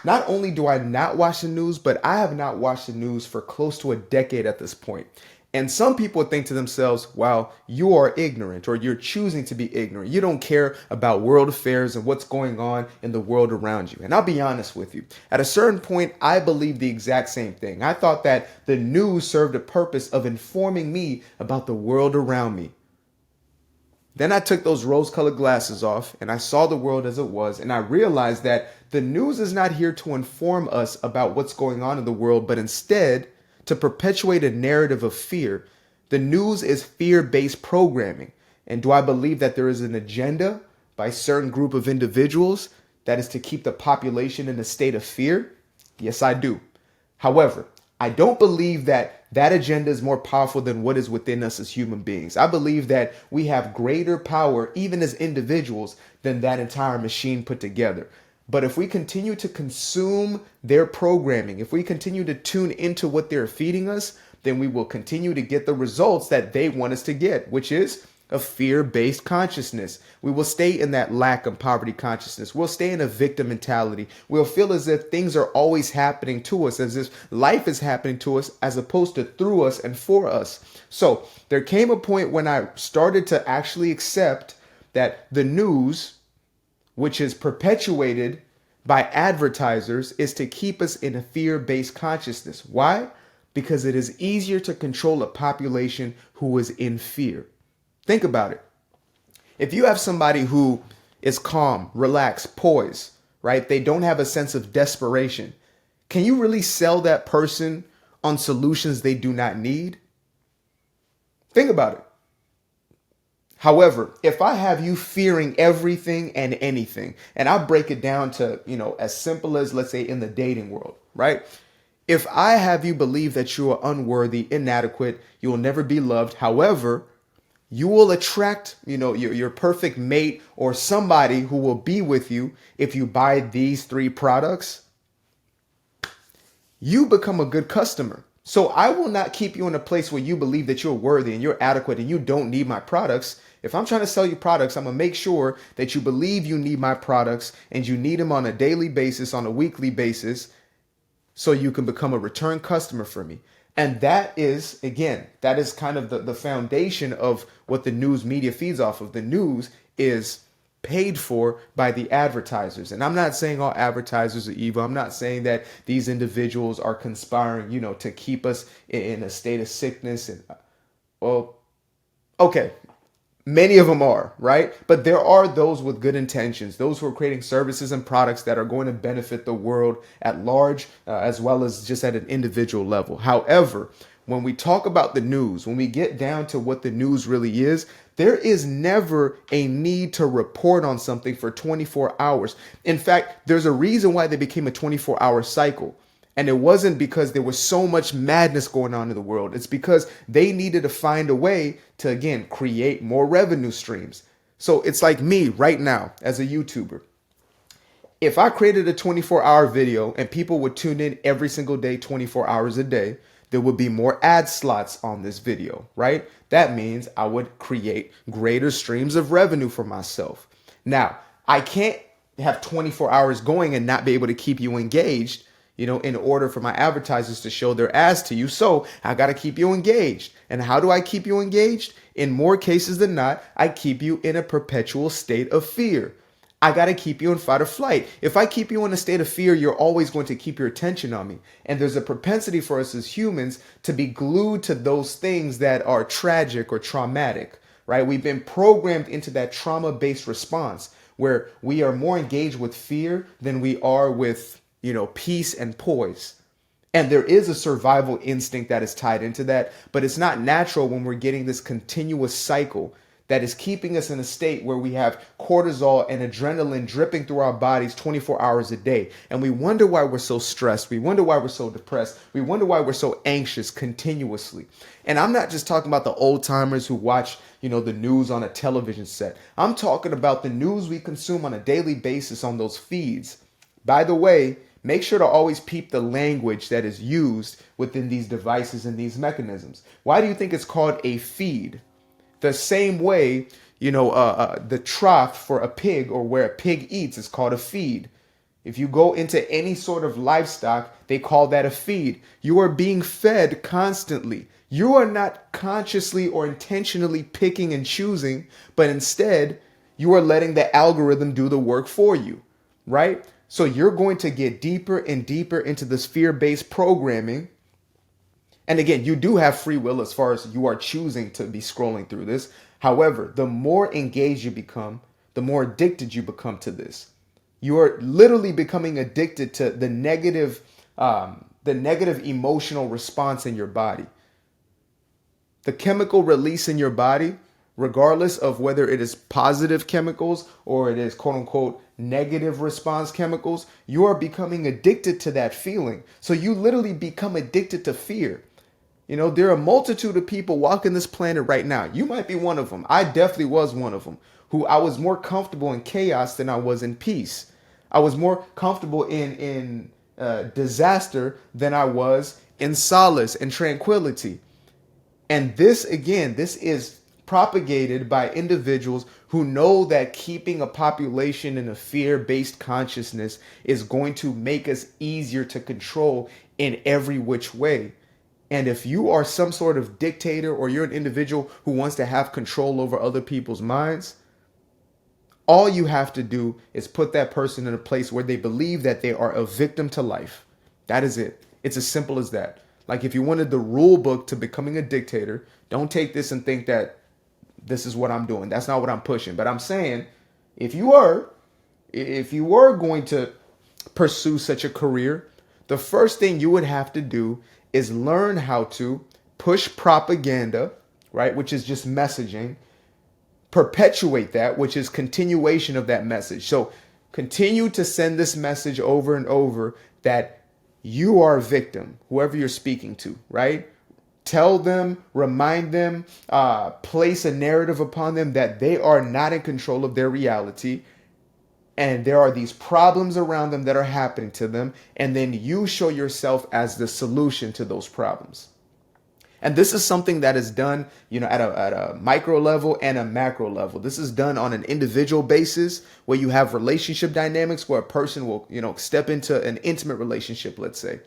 Not only do I not watch the news, but I have not watched the news for close to a decade at this point. And some people think to themselves, well, you are ignorant or you're choosing to be ignorant. You don't care about world affairs and what's going on in the world around you. And I'll be honest with you. At a certain point, I believed the exact same thing. I thought that the news served a purpose of informing me about the world around me. Then I took those rose colored glasses off and I saw the world as it was. And I realized that the news is not here to inform us about what's going on in the world, but instead to perpetuate a narrative of fear. The news is fear-based programming. And do I believe that there is an agenda by a certain group of individuals that is to keep the population in a state of fear? Yes, I do. However, I don't believe that that agenda is more powerful than what is within us as human beings. I believe that we have greater power, even as individuals, than that entire machine put together. But if we continue to consume their programming, if we continue to tune into what they're feeding us, then we will continue to get the results that they want us to get, which is a fear-based consciousness. We will stay in that lack and poverty consciousness. We'll stay in a victim mentality. We'll feel as if things are always happening to us, as if life is happening to us, as opposed to through us and for us. So there came a point when I started to actually accept that the news, which is perpetuated by advertisers, is to keep us in a fear-based consciousness. Why? Because it is easier to control a population who is in fear. Think about it. If you have somebody who is calm, relaxed, poised, right? They don't have a sense of desperation. Can you really sell that person on solutions they do not need? Think about it. However, if I have you fearing everything and anything, and I'll break it down to, as simple as, let's say, in the dating world, right? If I have you believe that you are unworthy, inadequate, you will never be loved. However, you will attract, your perfect mate or somebody who will be with you if you buy these 3 products. You become a good customer. So I will not keep you in a place where you believe that you're worthy and you're adequate and you don't need my products. If I'm trying to sell you products, I'm going to make sure that you believe you need my products and you need them on a daily basis, on a weekly basis, so you can become a return customer for me. And that is, again, that is kind of the foundation of what the news media feeds off of. The news is paid for by the advertisers. And I'm not saying all advertisers are evil. I'm not saying that these individuals are conspiring, to keep us in a state of sickness. And, well, okay. Many of them are, right? But there are those with good intentions, those who are creating services and products that are going to benefit the world at large, as well as just at an individual level. However, when we talk about the news, when we get down to what the news really is, there is never a need to report on something for 24 hours. In fact, there's a reason why they became a 24-hour cycle. And it wasn't because there was so much madness going on in the world. It's because they needed to find a way to, again, create more revenue streams. So it's like me right now as a YouTuber. If I created a 24-hour video and people would tune in every single day, 24 hours a day, there would be more ad slots on this video, right? That means I would create greater streams of revenue for myself. Now, I can't have 24 hours going and not be able to keep you engaged, in order for my advertisers to show their ads to you. So I got to keep you engaged. And how do I keep you engaged? In more cases than not, I keep you in a perpetual state of fear. I got to keep you in fight or flight. If I keep you in a state of fear, you're always going to keep your attention on me. And there's a propensity for us as humans to be glued to those things that are tragic or traumatic, right? We've been programmed into that trauma-based response where we are more engaged with fear than we are with peace and poise. And there is a survival instinct that is tied into that, but it's not natural when we're getting this continuous cycle that is keeping us in a state where we have cortisol and adrenaline dripping through our bodies 24 hours a day. And we wonder why we're so stressed. We wonder why we're so depressed. We wonder why we're so anxious continuously. And I'm not just talking about the old timers who watch, the news on a television set. I'm talking about the news we consume on a daily basis on those feeds. By the way, make sure to always peep the language that is used within these devices and these mechanisms. Why do you think it's called a feed? The same way, the trough for a pig or where a pig eats is called a feed. If you go into any sort of livestock, they call that a feed. You are being fed constantly. You are not consciously or intentionally picking and choosing, but instead, you are letting the algorithm do the work for you, right? So you're going to get deeper and deeper into this fear-based programming. And again, you do have free will as far as you are choosing to be scrolling through this. However, the more engaged you become, the more addicted you become to this. You are literally becoming addicted to the negative emotional response in your body. The chemical release in your body, regardless of whether it is positive chemicals or it is quote unquote negative response chemicals, you are becoming addicted to that feeling. So you literally become addicted to fear. You know, there are a multitude of people walking this planet right now. You might be one of them. I definitely was one of them, who I was more comfortable in chaos than I was in peace. I was more comfortable in disaster than I was in solace and tranquility. And this, again, this is propagated by individuals who know that keeping a population in a fear-based consciousness is going to make us easier to control in every which way. And if you are some sort of dictator or you're an individual who wants to have control over other people's minds, all you have to do is put that person in a place where they believe that they are a victim to life. That is it. It's as simple as that. Like if you wanted the rule book to becoming a dictator, don't take this and think that this is what I'm doing. That's not what I'm pushing. But I'm saying if you were going to pursue such a career, the first thing you would have to do is learn how to push propaganda, right? Which is just messaging, perpetuate that, which is continuation of that message. So continue to send this message over and over that you are a victim, whoever you're speaking to, right? Tell them, remind them, place a narrative upon them that they are not in control of their reality. And there are these problems around them that are happening to them. And then you show yourself as the solution to those problems. And this is something that is done, you know, at a micro level and a macro level. This is done on an individual basis where you have relationship dynamics where a person will, you know, step into an intimate relationship, let's say,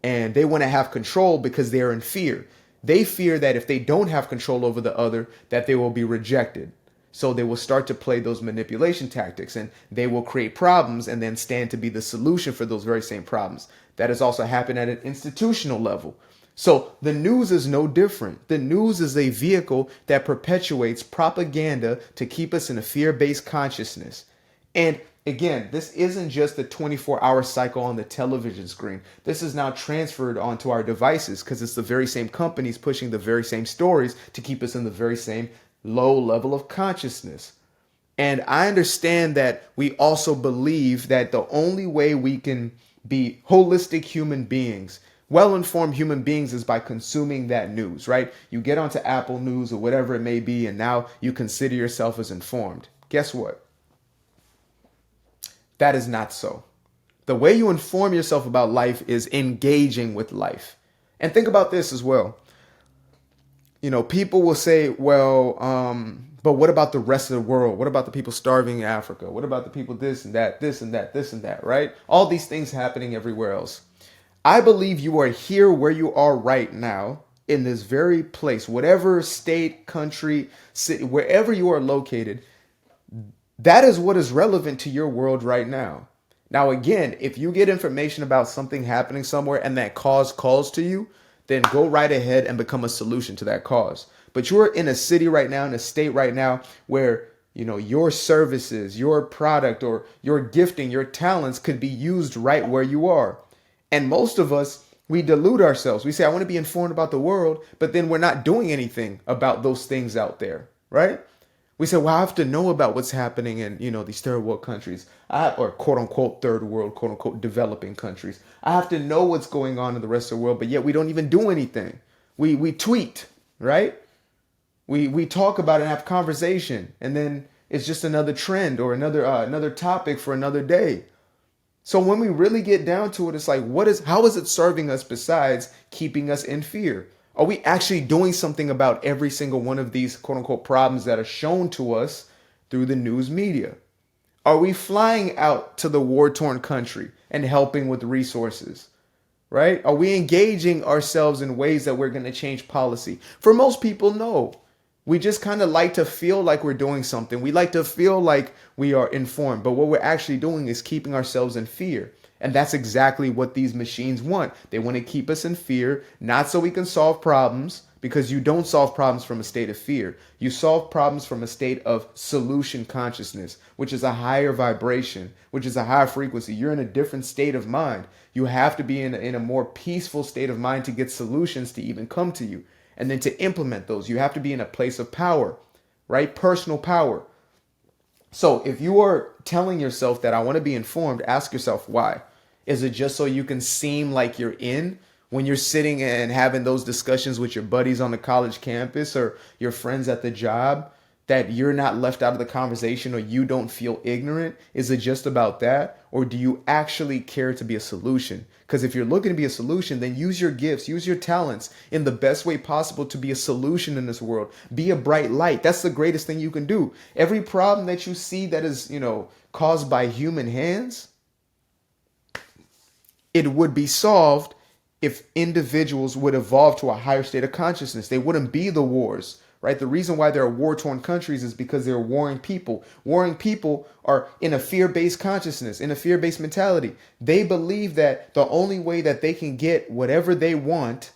and they want to have control because they're in fear. They fear that if they don't have control over the other, that they will be rejected. So they will start to play those manipulation tactics and they will create problems and then stand to be the solution for those very same problems. That has also happened at an institutional level. So the news is no different. The news is a vehicle that perpetuates propaganda to keep us in a fear-based consciousness. And again, this isn't just the 24-hour cycle on the television screen. This is now transferred onto our devices because it's the very same companies pushing the very same stories to keep us in the very same low level of consciousness. And I understand that we also believe that the only way we can be holistic human beings, well-informed human beings, is by consuming that news, right? You get onto Apple News or whatever it may be, and now you consider yourself as informed. Guess what? That is not so. The way you inform yourself about life is engaging with life. And think about this as well. You know, people will say, well, but what about the rest of the world? What about the people starving in Africa? What about the people this and that, this and that, this and that, right? All these things happening everywhere else. I believe you are here where you are right now in this very place, whatever state, country, city, wherever you are located. That is what is relevant to your world right now. Now, again, if you get information about something happening somewhere and that cause calls to you, then go right ahead and become a solution to that cause. But you're in a city right now, in a state right now where, you know, your services, your product, or your gifting, your talents could be used right where you are. And most of us, we delude ourselves. We say, I want to be informed about the world, but then we're not doing anything about those things out there, right? We say, well, I have to know about what's happening in, you know, these third world countries, or quote unquote third world, quote unquote developing countries. I have to know what's going on in the rest of the world, but yet we don't even do anything. We tweet, right? We talk about it and have conversation, and then it's just another trend or another topic for another day. So when we really get down to it, it's like, how is it serving us besides keeping us in fear? Are we actually doing something about every single one of these quote unquote problems that are shown to us through the news media? Are we flying out to the war-torn country and helping with resources? Right? Are we engaging ourselves in ways that we're going to change policy? For most people, no. We just kind of like to feel like we're doing something. We like to feel like we are informed. But what we're actually doing is keeping ourselves in fear. And that's exactly what these machines want. They want to keep us in fear, not so we can solve problems, because you don't solve problems from a state of fear. You solve problems from a state of solution consciousness, which is a higher vibration, which is a higher frequency. You're in a different state of mind. You have to be in a more peaceful state of mind to get solutions to even come to you. And then to implement those, you have to be in a place of power, right? Personal power. So if you are telling yourself that I want to be informed, ask yourself why. Is it just so you can seem like you're in when you're sitting and having those discussions with your buddies on the college campus or your friends at the job, that you're not left out of the conversation or you don't feel ignorant? Is it just about that? Or do you actually care to be a solution? Because if you're looking to be a solution, then use your gifts, use your talents in the best way possible to be a solution in this world. Be a bright light. That's the greatest thing you can do. Every problem that you see that is, caused by human hands, it would be solved if individuals would evolve to a higher state of consciousness. They wouldn't be the wars, right? The reason why there are war-torn countries is because they're warring people. Warring people are in a fear-based consciousness, in a fear-based mentality. They believe that the only way that they can get whatever they want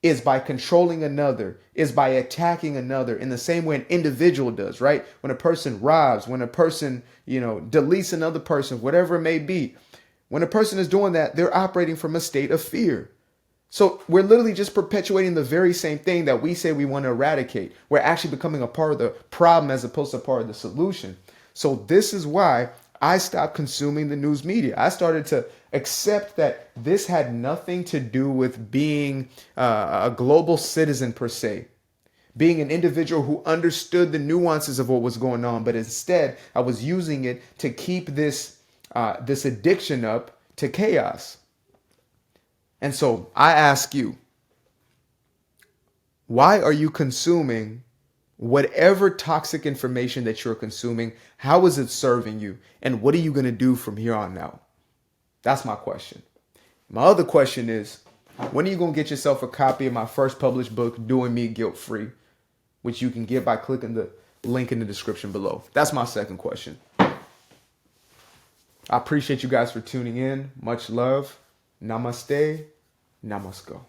is by controlling another, is by attacking another in the same way an individual does, right? When a person robs, when a person, deletes another person, whatever it may be. When a person is doing that, they're operating from a state of fear. So we're literally just perpetuating the very same thing that we say we want to eradicate. We're actually becoming a part of the problem as opposed to part of the solution. So this is why I stopped consuming the news media. I started to accept that this had nothing to do with being a global citizen per se, being an individual who understood the nuances of what was going on, but instead I was using it to keep this addiction up to chaos. And so I ask you, why are you consuming whatever toxic information that you're consuming? How is it serving you? And what are you going to do from here on out? That's my question. My other question is, when are you going to get yourself a copy of my first published book, Doing Me Guilt-Free, which you can get by clicking the link in the description below? That's my second question. I appreciate you guys for tuning in. Much love. Namaste. Namasko.